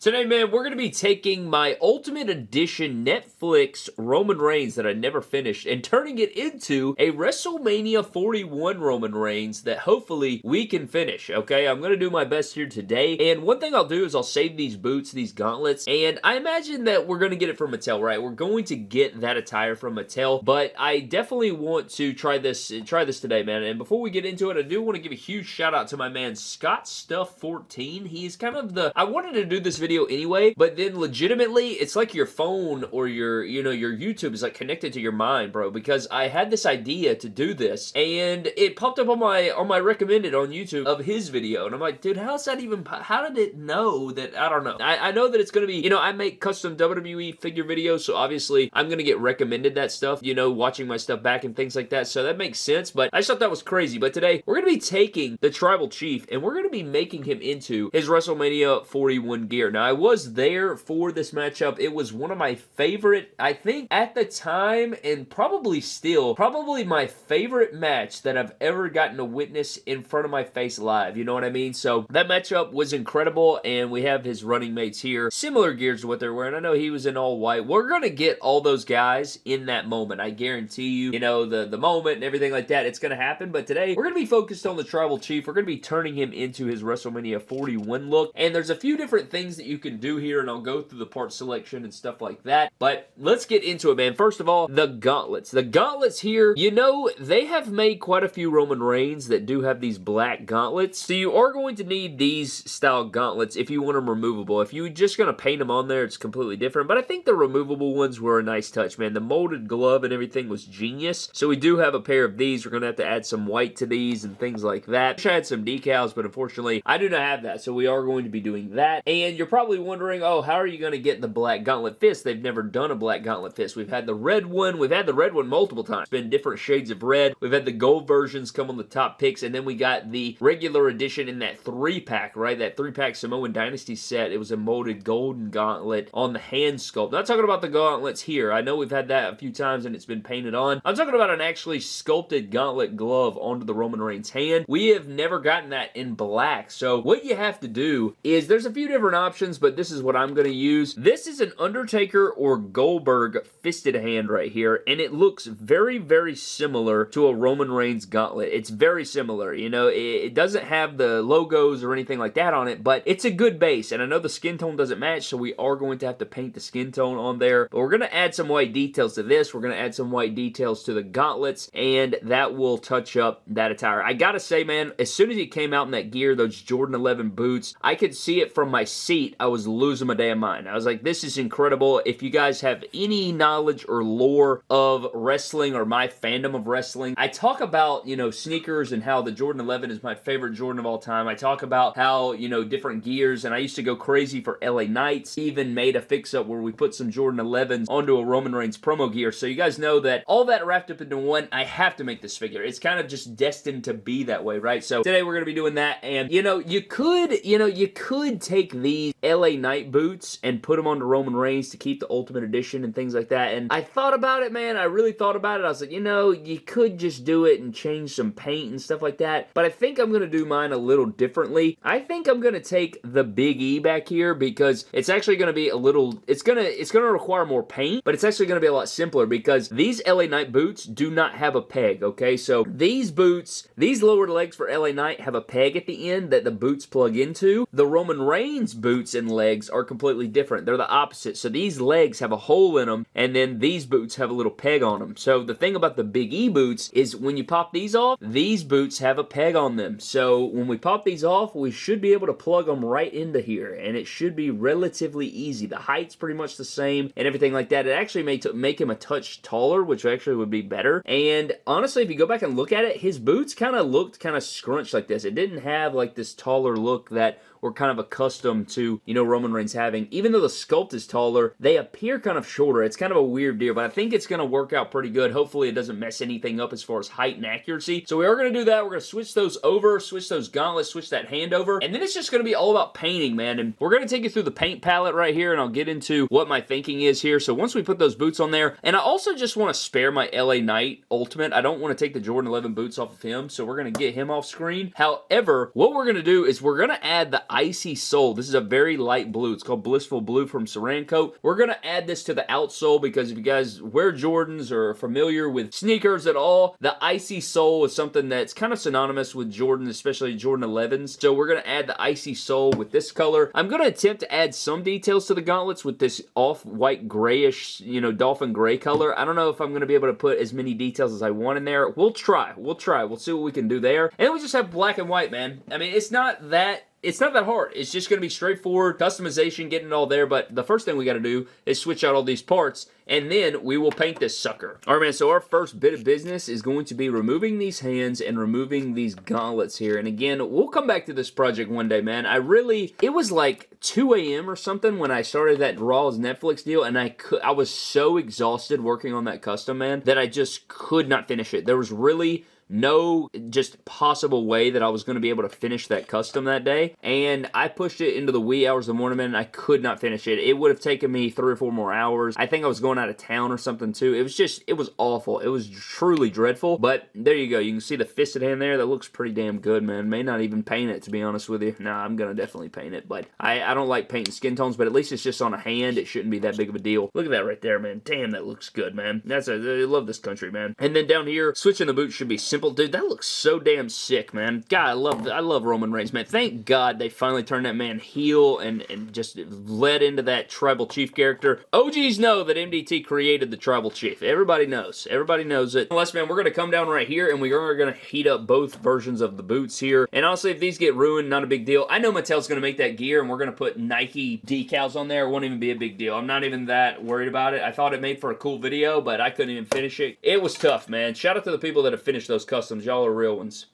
Today, man, we're going to be taking my Ultimate Edition Netflix Roman Reigns that I never finished and turning it into a WrestleMania 41 Roman Reigns that hopefully we can finish, okay? I'm going to do my best here today, and one thing I'll do is I'll save these boots, these gauntlets, and I imagine that we're going to get it from Mattel, right? We're going to get that attire from Mattel, but I definitely want to try this today, man, and before we get into it, I do want to give a huge shout out to my man Scott Stuff 14. He's kind of I wanted to do this video anyway, but then legitimately, it's like your phone or your YouTube is like connected to your mind, bro, because I had this idea to do this, and it popped up on my recommended on YouTube of his video, and I'm like, dude, how did it know that? I don't know. I know that it's gonna be, I make custom WWE figure videos, so obviously I'm gonna get recommended that stuff, watching my stuff back and things like that, so that makes sense, but I just thought that was crazy. But today, we're gonna be taking the Tribal Chief, and we're gonna be making him into his WrestleMania 41 gear. Now, I was there for this matchup. It was one of my favorite, I think, at the time, and probably still, probably my favorite match that I've ever gotten to witness in front of my face live. You know what I mean? So, that matchup was incredible, and we have his running mates here. Similar gears to what they're wearing. I know he was in all white. We're gonna get all those guys in that moment. I guarantee you, the moment and everything like that, it's gonna happen. But today, we're gonna be focused on the Tribal Chief. We're gonna be turning him into his WrestleMania 41 look, and there's a few different things that you can do here, and I'll go through the part selection and stuff like that, but let's get into it, man. First of all, the gauntlets. The gauntlets here, they have made quite a few Roman Reigns that do have these black gauntlets, so you are going to need these style gauntlets if you want them removable. If you're just going to paint them on there, it's completely different, but I think the removable ones were a nice touch, man. The molded glove and everything was genius, so we do have a pair of these. We're going to have to add some white to these and things like that. I wish I had some decals, but unfortunately, I do not have that, so we are going to be doing that. And you're probably wondering, oh, how are you going to get the black gauntlet fist? They've never done a black gauntlet fist. We've had the red one. We've had the red one multiple times. It's been different shades of red. We've had the gold versions come on the top picks, and then we got the regular edition in that 3-pack, right? That 3-pack Samoan Dynasty set. It was a molded golden gauntlet on the hand sculpt. Not talking about the gauntlets here. I know we've had that a few times, and it's been painted on. I'm talking about an actually sculpted gauntlet glove onto the Roman Reigns hand. We have never gotten that in black, so what you have to do is, there's a few different options, but this is what I'm going to use. This is an Undertaker or Goldberg fisted hand right here, and it looks very, very similar to a Roman Reigns gauntlet. It's very similar, it doesn't have the logos or anything like that on it, but it's a good base, and I know the skin tone doesn't match, so we are going to have to paint the skin tone on there, but we're going to add some white details to this. We're going to add some white details to the gauntlets, and that will touch up that attire. I gotta say, man, as soon as he came out in that gear, those Jordan 11 boots, I could see it from my seat. I was losing my damn mind. I was like, this is incredible. If you guys have any knowledge or lore of wrestling or my fandom of wrestling, I talk about, sneakers and how the Jordan 11 is my favorite Jordan of all time. I talk about how, different gears, and I used to go crazy for LA Knights, even made a fix-up where we put some Jordan 11s onto a Roman Reigns promo gear, so you guys know that all that wrapped up into one, I have to make this figure. It's kind of just destined to be that way, right? So today we're going to be doing that, and, you could take these LA Knight boots and put them onto Roman Reigns to keep the Ultimate Edition and things like that, and I thought about it, man. I really thought about it. I was like, you could just do it and change some paint and stuff like that, but I think I'm going to do mine a little differently. I think I'm going to take the Big E back here because it's actually going to be a little, it's going to require more paint, but it's actually going to be a lot simpler because these LA Knight boots do not have a peg, okay? So these boots, these lower legs for LA Knight have a peg at the end that the boots plug into. The Roman Reigns boots and legs are completely different. They're the opposite. So these legs have a hole in them, and then these boots have a little peg on them. So the thing about the Big E boots is when you pop these off, these boots have a peg on them. So when we pop these off, we should be able to plug them right into here, and it should be relatively easy. The height's pretty much the same and everything like that. It actually may make him a touch taller, which actually would be better. And honestly, if you go back and look at it, his boots kind of looked kind of scrunched like this. It didn't have like this taller look that we're kind of accustomed to, Roman Reigns having. Even though the sculpt is taller, they appear kind of shorter. It's kind of a weird deal, but I think it's going to work out pretty good. Hopefully, it doesn't mess anything up as far as height and accuracy. So we are going to do that. We're going to switch those over, switch those gauntlets, switch that hand over, and then it's just going to be all about painting, man. And we're going to take you through the paint palette right here, and I'll get into what my thinking is here. So once we put those boots on there, and I also just want to spare my LA Knight Ultimate. I don't want to take the Jordan 11 boots off of him, so we're going to get him off screen. However, what we're going to do is we're going to add the Icy Soul. This is a very light blue. It's called Blissful Blue from Saran Coat. We're going to add this to the outsole because if you guys wear Jordans or are familiar with sneakers at all, the Icy Soul is something that's kind of synonymous with Jordan, especially Jordan 11s. So we're going to add the Icy Soul with this color. I'm going to attempt to add some details to the gauntlets with this off-white grayish, dolphin gray color. I don't know if I'm going to be able to put as many details as I want in there. We'll try. We'll see what we can do there. And we just have black and white, man. I mean, it's not that hard. It's just going to be straightforward customization, getting it all there, but the first thing we got to do is switch out all these parts, and then we will paint this sucker. All right, man, so our first bit of business is going to be removing these hands and removing these gauntlets here, and again, we'll come back to this project one day, man. It was like 2 a.m. or something when I started that Raw's Netflix deal, and I was so exhausted working on that custom, man, that I just could not finish it. There was really no just possible way that I was going to be able to finish that custom that day, and I pushed it into the wee hours of the morning, man, and I could not finish it. It would have taken me 3 or 4 more hours. I think I was going out of town or something too. It was awful. It was truly dreadful, but there you go. You can see the fisted hand there. That looks pretty damn good, man. May not even paint it, to be honest with you. Nah, I'm going to definitely paint it, but I don't like painting skin tones, but at least it's just on a hand. It shouldn't be that big of a deal. Look at that right there, man. Damn, that looks good, man. I love this country, man. And then down here, switching the boots should be simple. Dude, that looks so damn sick, man. God, I love Roman Reigns, man. Thank God they finally turned that man heel and just led into that Tribal Chief character. OGs know that MDT created the Tribal Chief. Everybody knows. Everybody knows it. Unless, man, we're going to come down right here and we are going to heat up both versions of the boots here. And honestly, if these get ruined, not a big deal. I know Mattel's going to make that gear and we're going to put Nike decals on there. It won't even be a big deal. I'm not even that worried about it. I thought it made for a cool video, but I couldn't even finish it. It was tough, man. Shout out to the people that have finished those customs. Y'all are real ones.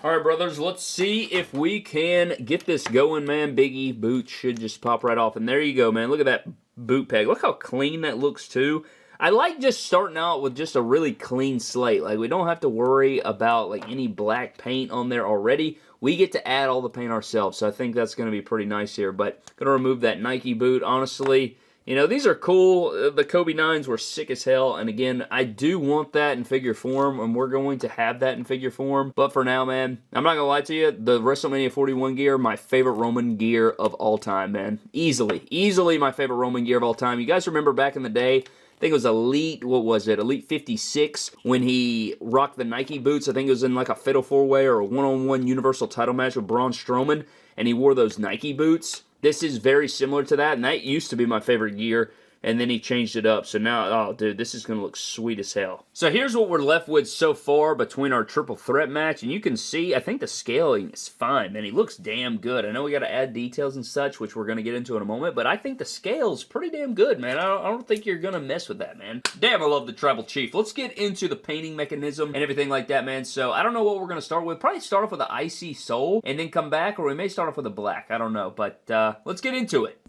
Alright, brothers, let's see if we can get this going, man. Biggie boots should just pop right off. And there you go, man. Look at that boot peg. Look how clean that looks, too. I like just starting out with just a really clean slate. Like, we don't have to worry about, like, any black paint on there already. We get to add all the paint ourselves, so I think that's going to be pretty nice here. But, going to remove that Nike boot, honestly. These are cool. The Kobe 9s were sick as hell, and again, I do want that in figure form, and we're going to have that in figure form. But for now, man, I'm not going to lie to you, the WrestleMania 41 gear, my favorite Roman gear of all time, man. Easily my favorite Roman gear of all time. You guys remember back in the day, I think it was Elite, what was it? Elite 56, when he rocked the Nike boots. I think it was in like a Fatal 4-Way or a one-on-one Universal title match with Braun Strowman, and he wore those Nike boots. This is very similar to that, and that used to be my favorite gear, and then he changed it up. So now, oh, dude, this is going to look sweet as hell. So here's what we're left with so far between our triple threat match, and you can see, I think the scaling is fine, man. He looks damn good. I know we got to add details and such, which we're going to get into in a moment, but I think the scale's pretty damn good, man. I don't think you're going to mess with that, man. Damn, I love the Tribal Chief. Let's get into the painting mechanism and everything like that, man. So I don't know what we're going to start with. Probably start off with the Icy Soul and then come back, or we may start off with a black. I don't know, but let's get into it.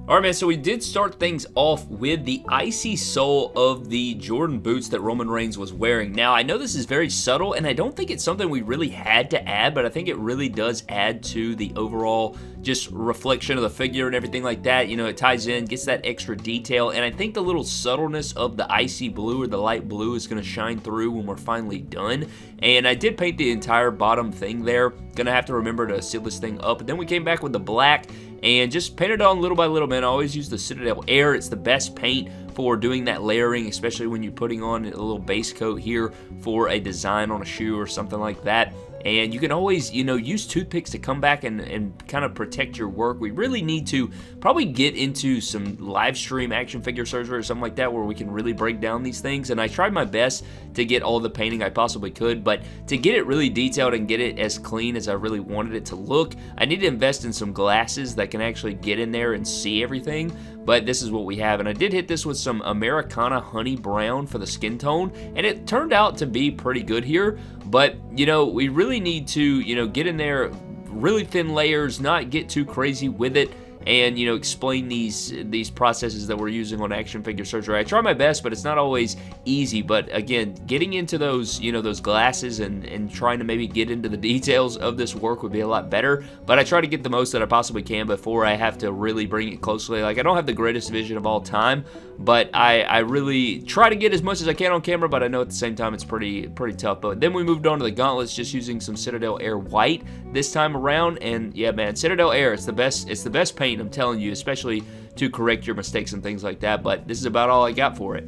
Alright, man, so we did start things off with the Icy Soul of the Jordan boots that Roman Reigns was wearing. Now, I know this is very subtle, and I don't think it's something we really had to add, but I think it really does add to the overall just reflection of the figure and everything like that. It ties in, gets that extra detail, and I think the little subtleness of the icy blue or the light blue is going to shine through when we're finally done. And I did paint the entire bottom thing there. Gonna have to remember to seal this thing up. And then we came back with the black and just painted on little by little, man. I always use the Citadel Air. It's the best paint for doing that layering, especially when you're putting on a little base coat here for a design on a shoe or something like that. And you can always, use toothpicks to come back and kind of protect your work. We really need to probably get into some live stream action figure surgery or something like that where we can really break down these things. And I tried my best to get all the painting I possibly could, but to get it really detailed and get it as clean as I really wanted it to look, I need to invest in some glasses that can actually get in there and see everything. But this is what we have, and I did hit this with some Americana Honey Brown for the skin tone, and it turned out to be pretty good here. But, we really need to, get in there, really thin layers, not get too crazy with it, and, you know, explain these processes that we're using on action figure surgery. I try my best, but it's not always easy. But again, getting into those, you know, those glasses and trying to maybe get into the details of this work would be a lot better. But I try to get the most that I possibly can before I have to really bring it closely. Like, I don't have the greatest vision of all time, but I really try to get as much as I can on camera, but I know at the same time it's pretty tough. But then we moved on to the gauntlets, just using some Citadel Air White this time around, and yeah, man, Citadel Air, it's the best paint, I'm telling you, especially to correct your mistakes and things like that. But this is about all I got for it.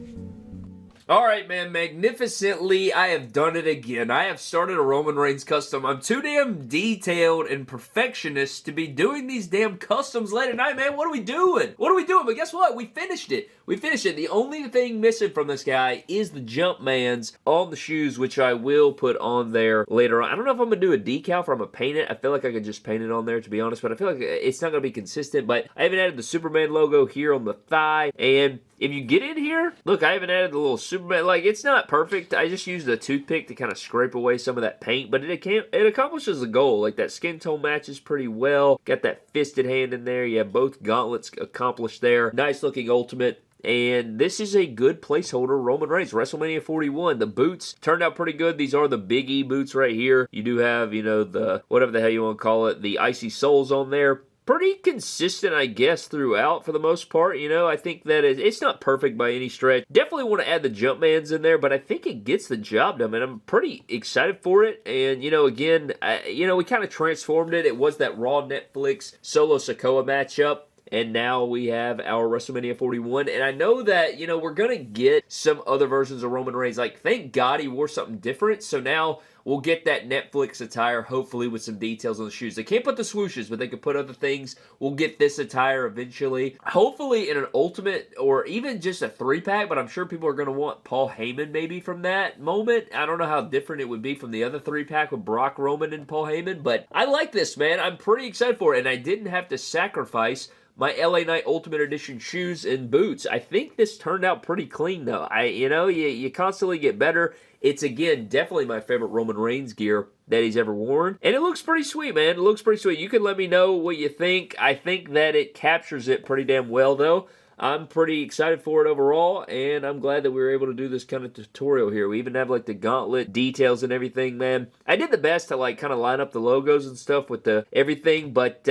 Alright, man, magnificently, I have done it again. I have started a Roman Reigns custom. I'm too damn detailed and perfectionist to be doing these damn customs late at night, man. What are we doing? What are we doing? But guess what? We finished it. We finished it. The only thing missing from this guy is the Jumpmans on the shoes, which I will put on there later on. I don't know if I'm going to do a decal or I'm going to paint it. I feel like I could just paint it on there, to be honest, but I feel like it's not going to be consistent. But I haven't added the Superman logo here on the thigh, and if you get in here, look, I haven't added the little Superman. Like, it's not perfect. I just used a toothpick to kind of scrape away some of that paint, but it accomplishes the goal. Like, that skin tone matches pretty well. Got that fisted hand in there. You have both gauntlets accomplished there. Nice looking ultimate. And this is a good placeholder, Roman Reigns, WrestleMania 41. The boots turned out pretty good. These are the Big E boots right here. You do have, you know, the, whatever the hell you want to call it, the icy soles on there. Pretty consistent, I guess, throughout for the most part. You know, I think that it's not perfect by any stretch. Definitely want to add the Jumpmans in there, but I think it gets the job done, and I'm pretty excited for it. And, you know, again, we kind of transformed it. It was that Raw Netflix Solo Sikoa matchup. And now we have our WrestleMania 41. And I know that, you know, we're going to get some other versions of Roman Reigns. Like, thank God he wore something different. So now we'll get that Netflix attire, hopefully, with some details on the shoes. They can't put the swooshes, but they could put other things. We'll get this attire eventually. Hopefully in an Ultimate or even just a 3-pack, but I'm sure people are going to want Paul Heyman maybe from that moment. I don't know how different it would be from the other 3-pack with Brock, Roman, and Paul Heyman, but I like this, man. I'm pretty excited for it, and I didn't have to sacrifice my LA Knight Ultimate Edition shoes and boots. I think this turned out pretty clean, though. You constantly get better. It's, again, definitely my favorite Roman Reigns gear that he's ever worn. And it looks pretty sweet, man. It looks pretty sweet. You can let me know what you think. I think that it captures it pretty damn well, though. I'm pretty excited for it overall, and I'm glad that we were able to do this kind of tutorial here. We even have, like, the gauntlet details and everything, man. I did the best to, like, kind of line up the logos and stuff with the everything, but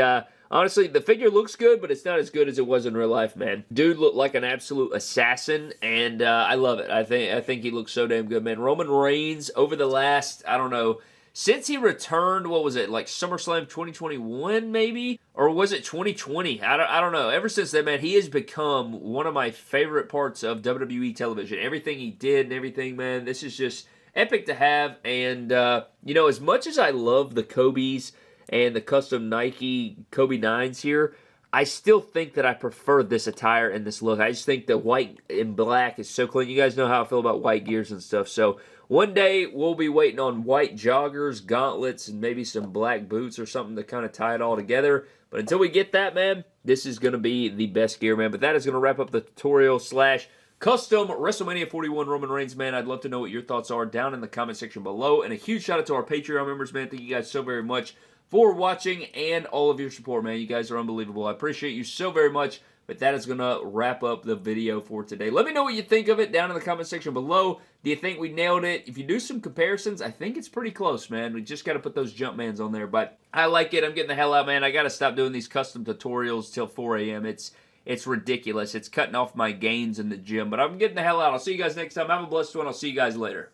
honestly, the figure looks good, but it's not as good as it was in real life, man. Dude looked like an absolute assassin, and I love it. I think he looks so damn good, man. Roman Reigns, over the last, I don't know, since he returned, what was it, like SummerSlam 2021 maybe? Or was it 2020? I don't know. Ever since then, man, he has become one of my favorite parts of WWE television. Everything he did and everything, man, this is just epic to have. And, you know, as much as I love the Kobe's and the custom Nike Kobe 9s here, I still think that I prefer this attire and this look. I just think the white and black is so clean. You guys know how I feel about white gears and stuff. So one day we'll be waiting on white joggers, gauntlets, and maybe some black boots or something to kind of tie it all together. But until we get that, man, this is going to be the best gear, man. But that is going to wrap up the tutorial / custom WrestleMania 41 Roman Reigns, man. I'd love to know what your thoughts are down in the comment section below. And a huge shout out to our Patreon members, man. Thank you guys so very much for watching and all of your support, man. You guys are unbelievable. I appreciate you so very much. But that is going to wrap up the video for today. Let me know what you think of it down in the comment section below. Do you think we nailed it? If you do some comparisons, I think it's pretty close, man. We just got to put those Jumpmans on there. But I like it. I'm getting the hell out, man. I got to stop doing these custom tutorials till 4 a.m. It's ridiculous. It's cutting off my gains in the gym. But I'm getting the hell out. I'll see you guys next time. Have a blessed one. I'll see you guys later.